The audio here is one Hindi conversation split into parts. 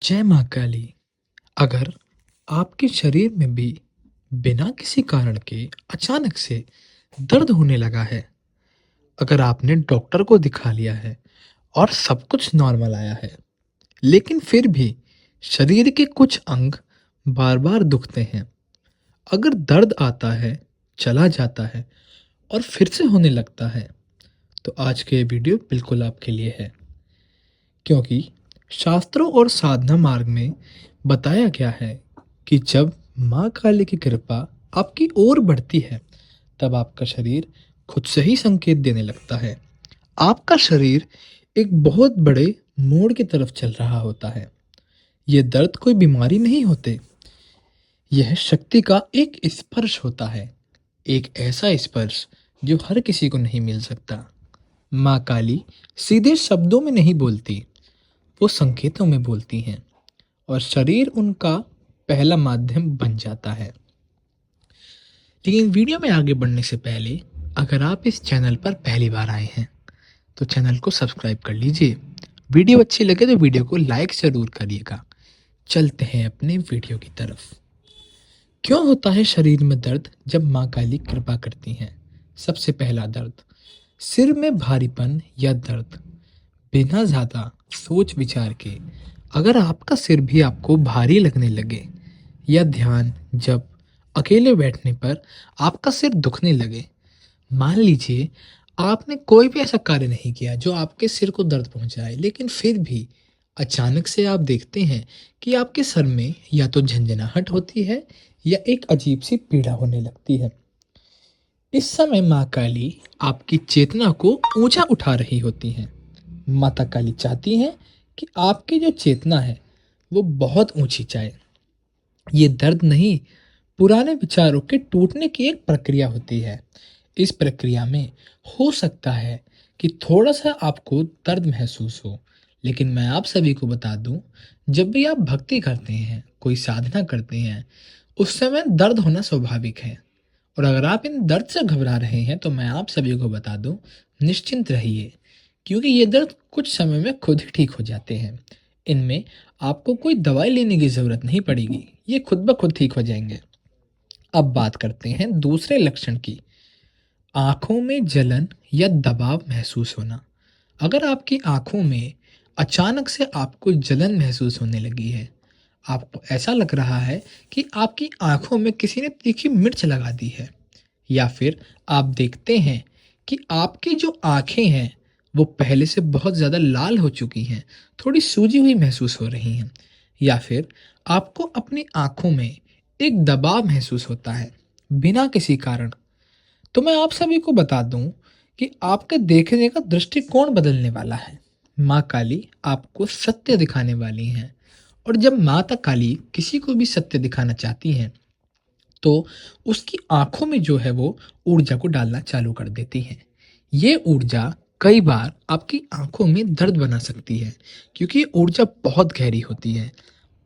जय माँ काली। अगर आपके शरीर में भी बिना किसी कारण के अचानक से दर्द होने लगा है, अगर आपने डॉक्टर को दिखा लिया है और सब कुछ नॉर्मल आया है, लेकिन फिर भी शरीर के कुछ अंग बार-बार दुखते हैं, अगर दर्द आता है, चला जाता है और फिर से होने लगता है, तो आज के ये वीडियो बिल्कुल आपके लिए है। क्योंकि शास्त्रों और साधना मार्ग में बताया गया है कि जब माँ काली की कृपा आपकी ओर बढ़ती है, तब आपका शरीर खुद से ही संकेत देने लगता है। आपका शरीर एक बहुत बड़े मोड़ की तरफ चल रहा होता है। ये दर्द कोई बीमारी नहीं होते, यह शक्ति का एक स्पर्श होता है, एक ऐसा स्पर्श जो हर किसी को नहीं मिल सकता। माँ काली सीधे शब्दों में नहीं बोलती, वो संकेतों में बोलती हैं और शरीर उनका पहला माध्यम बन जाता है। लेकिन वीडियो में आगे बढ़ने से पहले अगर आप इस चैनल पर पहली बार आए हैं तो चैनल को सब्सक्राइब कर लीजिए। वीडियो अच्छी लगे तो वीडियो को लाइक ज़रूर करिएगा। चलते हैं अपने वीडियो की तरफ। क्यों होता है शरीर में दर्द जब माँ काली कृपा करती हैं? सबसे पहला दर्द, सिर में भारीपन या दर्द। बिना ज़्यादा सोच विचार के अगर आपका सिर भी आपको भारी लगने लगे या ध्यान जब अकेले बैठने पर आपका सिर दुखने लगे, मान लीजिए आपने कोई भी ऐसा कार्य नहीं किया जो आपके सिर को दर्द पहुंचाए, लेकिन फिर भी अचानक से आप देखते हैं कि आपके सर में या तो झंझनाहट होती है या एक अजीब सी पीड़ा होने लगती है। इस समय माँ काली आपकी चेतना को ऊंचा उठा रही होती हैं। माता काली चाहती हैं कि आपकी जो चेतना है वो बहुत ऊंची जाए। ये दर्द नहीं, पुराने विचारों के टूटने की एक प्रक्रिया होती है। इस प्रक्रिया में हो सकता है कि थोड़ा सा आपको दर्द महसूस हो, लेकिन मैं आप सभी को बता दूं, जब भी आप भक्ति करते हैं, कोई साधना करते हैं, उस समय दर्द होना स्वाभाविक है। और अगर आप इन दर्द से घबरा रहे हैं तो मैं आप सभी को बता दूं, निश्चिंत रहिए, क्योंकि ये दर्द कुछ समय में खुद ही ठीक हो जाते हैं। इनमें आपको कोई दवाई लेने की ज़रूरत नहीं पड़ेगी, ये खुद ब खुद ठीक हो जाएंगे। अब बात करते हैं दूसरे लक्षण की, आँखों में जलन या दबाव महसूस होना। अगर आपकी आँखों में अचानक से आपको जलन महसूस होने लगी है, आपको ऐसा लग रहा है कि आपकी आँखों में किसी ने तीखी मिर्च लगा दी है, या फिर आप देखते हैं कि आपकी जो आँखें हैं, वो पहले से बहुत ज़्यादा लाल हो चुकी हैं, थोड़ी सूजी हुई महसूस हो रही हैं, या फिर आपको अपनी आँखों में एक दबाव महसूस होता है, बिना किसी कारण, तो मैं आप सभी को बता दूं कि आपके देखने का दृष्टिकोण बदलने वाला है। माँ काली आपको सत्य दिखाने वाली हैं, और जब माता काली किसी को भी सत्य दिखाना चाहती हैं, तो उसकी आंखों में जो है वो ऊर्जा को डालना चालू कर देती हैं। ये ऊर्जा कई बार आपकी आंखों में दर्द बना सकती है, क्योंकि ये ऊर्जा बहुत गहरी होती है,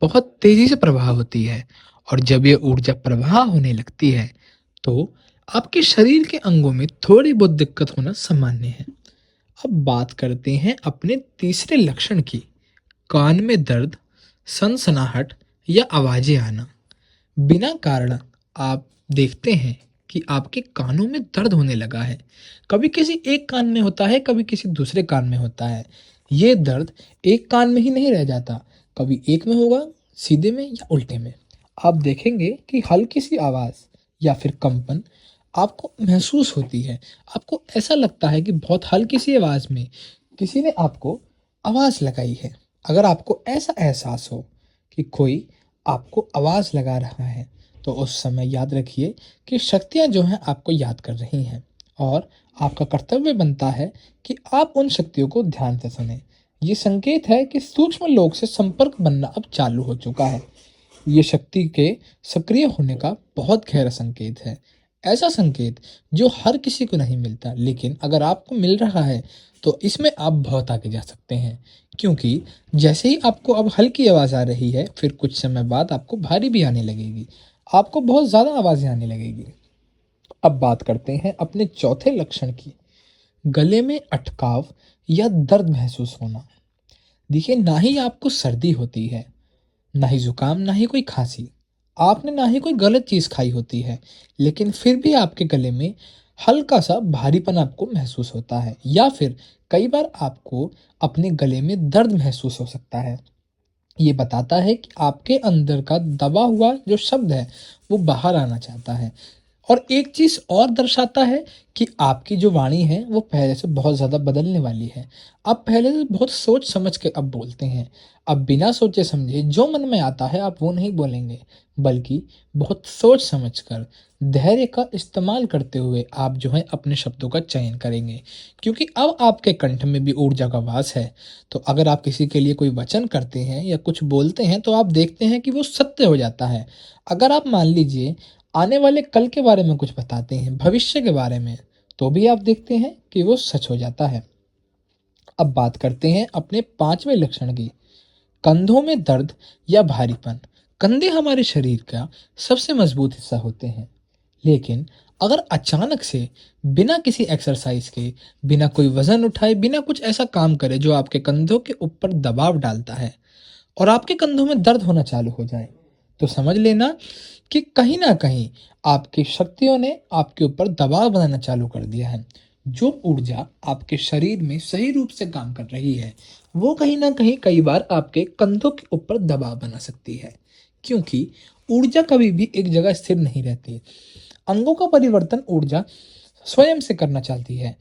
बहुत तेजी से प्रवाह होती है, और जब ये ऊर्जा प्रवाह होने लगती है तो आपके शरीर के अंगों में थोड़ी बहुत दिक्कत होना सामान्य है। अब बात करते हैं अपने तीसरे लक्षण की, कान में दर्द, सनसनाहट या आवाजें आना। बिना कारण आप देखते हैं कि आपके कानों में दर्द होने लगा है। कभी किसी एक कान में होता है, कभी किसी दूसरे कान में होता है। ये दर्द एक कान में ही नहीं रह जाता, कभी एक में होगा, सीधे में या उल्टे में। आप देखेंगे कि हल्की सी आवाज़ या फिर कंपन आपको महसूस होती है। आपको ऐसा लगता है कि बहुत हल्की सी आवाज़ में किसी ने आपको आवाज़ लगाई है। अगर आपको ऐसा एहसास हो कि कोई आपको आवाज़ लगा रहा है, तो उस समय याद रखिए कि शक्तियाँ जो हैं आपको याद कर रही हैं, और आपका कर्तव्य बनता है कि आप उन शक्तियों को ध्यान से सुनें। ये संकेत है कि सूक्ष्म लोक से संपर्क बनना अब चालू हो चुका है। ये शक्ति के सक्रिय होने का बहुत गहरा संकेत है। ऐसा संकेत जो हर किसी को नहीं मिलता, लेकिन अगर आपको मिल रहा है तो इसमें आप बहुत आगे जा सकते हैं, क्योंकि जैसे ही आपको अब हल्की आवाज़ आ रही है, फिर कुछ समय बाद आपको भारी भी आने लगेगी, आपको बहुत ज़्यादा आवाज़ें आने लगेगी। अब बात करते हैं अपने चौथे लक्षण की, गले में अटकाव या दर्द महसूस होना। देखिए, ना ही आपको सर्दी होती है, ना ही ज़ुकाम, ना ही कोई खाँसी। आपने ना ही कोई गलत चीज़ खाई होती है, लेकिन फिर भी आपके गले में हल्का-सा भारीपन आपको महसूस होता है या फिर कई बार आपको अपने गले में दर्द महसूस हो सकता है। ये बताता है कि आपके अंदर का दबा हुआ जो शब्द है, वो बाहर आना चाहता है। और एक चीज़ और दर्शाता है कि आपकी जो वाणी है, वो पहले से बहुत ज़्यादा बदलने वाली है। आप पहले से बहुत सोच-समझ के अब बोलते हैं। अब बिना सोचे-समझे जो मन में आता है, आप वो नहीं बोलेंगे, बल्कि बहुत सोच-समझ कर, धैर्य का इस्तेमाल करते हुए आप जो है अपने शब्दों का चयन करेंगे। क्योंकि अब आपके कंठ में भी ऊर्जा का वास है। तो अगर आप किसी के लिए कोई वचन करते हैं या कुछ बोलते हैं, तो आप देखते हैं कि वो सत्य हो जाता है। अगर आप मान लीजिए आने वाले कल के बारे में कुछ बताते हैं, भविष्य के बारे में, तो भी आप देखते हैं कि वो सच हो जाता है। अब बात करते हैं अपने 5वें लक्षण की, कंधों में दर्द या भारीपन। कंधे हमारे शरीर का सबसे मजबूत हिस्सा होते हैं, लेकिन अगर अचानक से बिना किसी एक्सरसाइज के, बिना कोई वज़न उठाए, बिना कुछ ऐसा काम करे जो आपके कंधों के ऊपर दबाव डालता है और आपके कंधों में दर्द होना चालू हो जाए, तो समझ लेना कि कहीं न कहीं आपकी शक्तियों ने आपके ऊपर दबाव बनाना चालू कर दिया है। जो ऊर्जा आपके शरीर में सही रूप से काम कर रही है, वो कहीं न कहीं कई बार आपके कंधों के ऊपर दबाव बना सकती है। क्योंकि ऊर्जा कभी भी एक जगह स्थिर नहीं रहती। अंगों का परिवर्तन ऊर्जा स्वयं से करना चाहती है।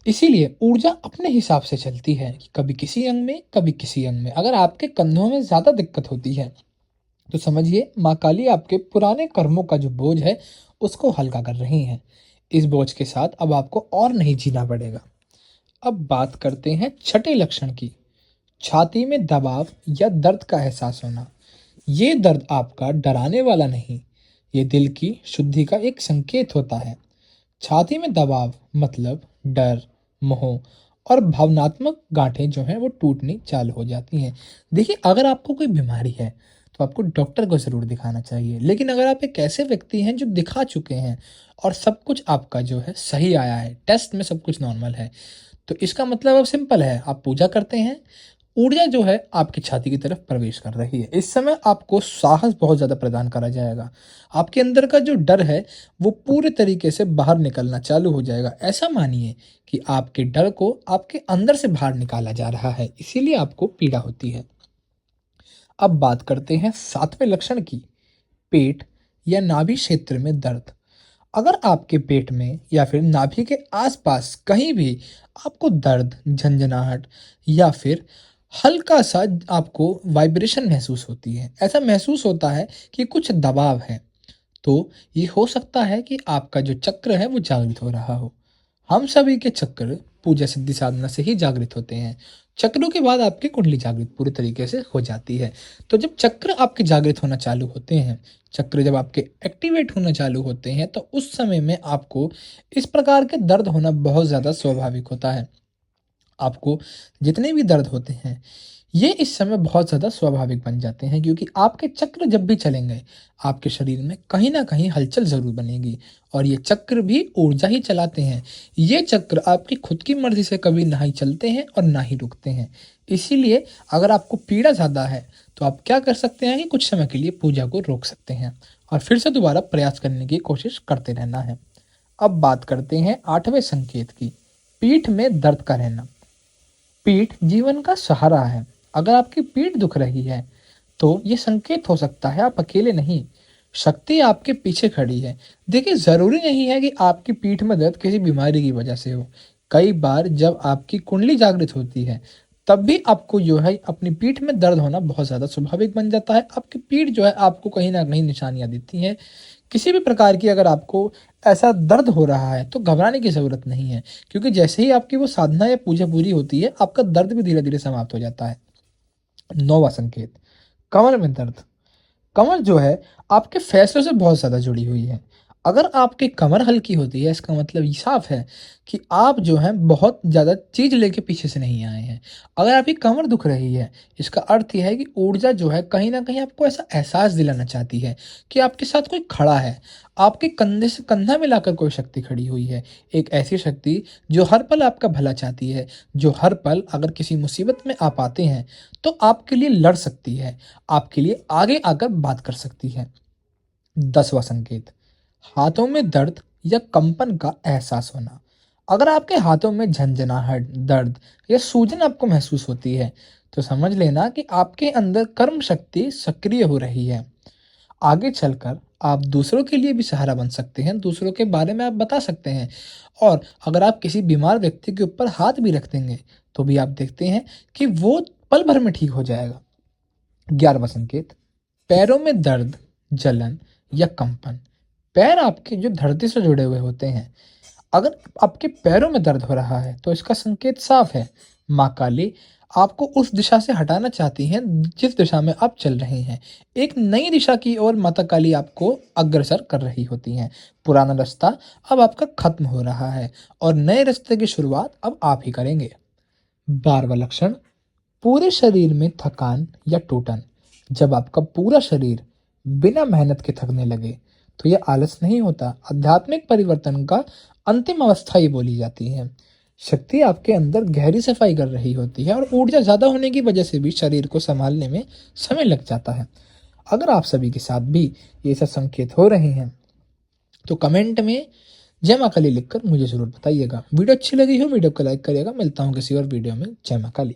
इसीलिए ऊर्जा अपने हिसाब से चलती है कि कभी किसी अंग में, कभी किसी अंग में। अगर आपके कंधों में ज़्यादा दिक्कत होती है, तो समझिए माँ काली आपके पुराने कर्मों का जो बोझ है, उसको हल्का कर रही हैं। इस बोझ के साथ अब आपको और नहीं जीना पड़ेगा। अब बात करते हैं छठे लक्षण की, छाती में दबाव या दर्द का एहसास होना। ये दर्द आपका डराने वाला नहीं, ये दिल की शुद्धि का एक संकेत होता है। छाती में दबाव मतलब डर, मोह और भावनात्मक गांठें जो हैं वो टूटनी चालू हो जाती हैं। देखिए, अगर आपको कोई बीमारी है तो आपको डॉक्टर को ज़रूर दिखाना चाहिए। लेकिन अगर आप एक ऐसे व्यक्ति हैं जो दिखा चुके हैं और सब कुछ आपका जो है सही आया है, टेस्ट में सब कुछ नॉर्मल है, तो इसका मतलब अब सिंपल है, आप पूजा करते हैं, ऊर्जा जो है आपकी छाती की तरफ प्रवेश कर रही है। इस समय आपको साहस बहुत ज़्यादा प्रदान करा जाएगा। आपके अंदर का जो डर है, वो पूरे तरीके से बाहर निकलना चालू हो जाएगा। ऐसा मानिए कि आपके डर को आपके अंदर से बाहर निकाला जा रहा है, इसीलिए आपको पीड़ा होती है। अब बात करते हैं 7वें लक्षण की, पेट या नाभि क्षेत्र में दर्द। अगर आपके पेट में या फिर नाभि के आसपास कहीं भी आपको दर्द, झंझनाहट या फिर हल्का-सा आपको वाइब्रेशन महसूस होती है, ऐसा महसूस होता है कि कुछ दबाव है, तो ये हो सकता है कि आपका जो चक्र है वो जागृत हो रहा हो। हम सभी के चक्र पूजा सिद्धि साधना से ही जागृत होते हैं। चक्रों के बाद आपकी कुंडली जागृत पूरी तरीके से हो जाती है। तो जब चक्र आपके जागृत होना चालू होते हैं, चक्र जब आपके एक्टिवेट होना चालू होते हैं, तो उस समय में आपको इस प्रकार के दर्द होना बहुत ज़्यादा स्वाभाविक होता है। आपको जितने भी दर्द होते हैं, ये इस समय बहुत ज़्यादा स्वाभाविक बन जाते हैं, क्योंकि आपके चक्र जब भी चलेंगे, आपके शरीर में कहीं न कहीं हलचल ज़रूर बनेगी और ये चक्र भी ऊर्जा ही चलाते हैं। ये चक्र आपकी खुद की मर्ज़ी से कभी ना ही चलते हैं और ना ही रुकते हैं। इसीलिए अगर आपको पीड़ा ज़्यादा है, तो आप क्या कर सकते हैं कि कुछ समय के लिए पूजा को रोक सकते हैं और फिर से दोबारा प्रयास करने की कोशिश करते रहना है। अब बात करते हैं 8वें संकेत की, पीठ में दर्द का रहना। पीठ जीवन का सहारा है। अगर आपकी पीठ दुख रही है, तो ये संकेत हो सकता है आप अकेले नहीं, शक्ति आपके पीछे खड़ी है। देखिए, ज़रूरी नहीं है कि आपकी पीठ में दर्द किसी बीमारी की वजह से हो। कई बार जब आपकी कुंडली जागृत होती है, तब भी आपको जो है अपनी पीठ में दर्द होना बहुत ज़्यादा स्वाभाविक बन जाता है। आपकी पीठ जो है आपको कहीं न कहीं निशानियाँ देती है। किसी भी प्रकार की अगर आपको ऐसा दर्द हो रहा है, तो घबराने की ज़रूरत नहीं है, क्योंकि जैसे ही आपकी वो साधना या पूजा पूरी होती है, आपका दर्द भी धीरे-धीरे समाप्त हो जाता है। 9वाँ संकेत, कमर में दर्द। कमर जो है आपके फैसलों से बहुत ज़्यादा जुड़ी हुई है। अगर आपकी कमर हल्की होती है, इसका मतलब ये साफ है कि आप जो हैं बहुत ज़्यादा चीज़ लेके पीछे से नहीं आए हैं। अगर आपकी कमर दुख रही है, इसका अर्थ ये है कि ऊर्जा जो है कहीं न कहीं आपको ऐसा एहसास दिलाना चाहती है कि आपके साथ कोई खड़ा है। आपके कंधे से कंधा मिलाकर कोई शक्ति खड़ी हुई है। एक ऐसी शक्ति जो हर पल आपका भला चाहती है, जो हर पल अगर किसी मुसीबत में आप आते हैं, तो आपके लिए लड़ सकती है, आपके लिए आगे आकर बात कर सकती है। 10वां संकेत, हाथों में दर्द या कंपन का एहसास होना। अगर आपके हाथों में झंझनाहट, दर्द या सूजन आपको महसूस होती है, तो समझ लेना कि आपके अंदर कर्म शक्ति सक्रिय हो रही है। आगे चलकर आप दूसरों के लिए भी सहारा बन सकते हैं, दूसरों के बारे में आप बता सकते हैं और अगर आप किसी बीमार व्यक्ति के ऊपर हाथ भी रख देंगे, तो भी आप देखते हैं कि वो पल भर में ठीक हो जाएगा। 11वां संकेत, पैरों में दर्द, जलन या कंपन। पैर आपके जो धरती से जुड़े हुए होते हैं, अगर आपके पैरों में दर्द हो रहा है, तो इसका संकेत साफ है, माँ काली आपको उस दिशा से हटाना चाहती हैं जिस दिशा में आप चल रहे हैं। एक नई दिशा की ओर माता काली आपको अग्रसर कर रही होती हैं। पुराना रास्ता अब आपका खत्म हो रहा है और नए रास्ते की शुरुआत अब आप ही करेंगे। 12वां लक्षण, पूरे शरीर में थकान या टूटन। जब आपका पूरा शरीर बिना मेहनत के थकने लगे, तो यह आलस नहीं होता, आध्यात्मिक परिवर्तन का अंतिम अवस्था ये बोली जाती है। शक्ति आपके अंदर गहरी सफाई कर रही होती है और ऊर्जा ज़्यादा होने की वजह से भी शरीर को संभालने में समय लग जाता है। अगर आप सभी के साथ भी ये सब संकेत हो रहे हैं, तो कमेंट में जय माँ काली लिखकर मुझे ज़रूर बताइएगा। वीडियो अच्छी लगी हो, वीडियो को लाइक करिएगा। मिलता हूँ किसी और वीडियो में। जय माँ काली।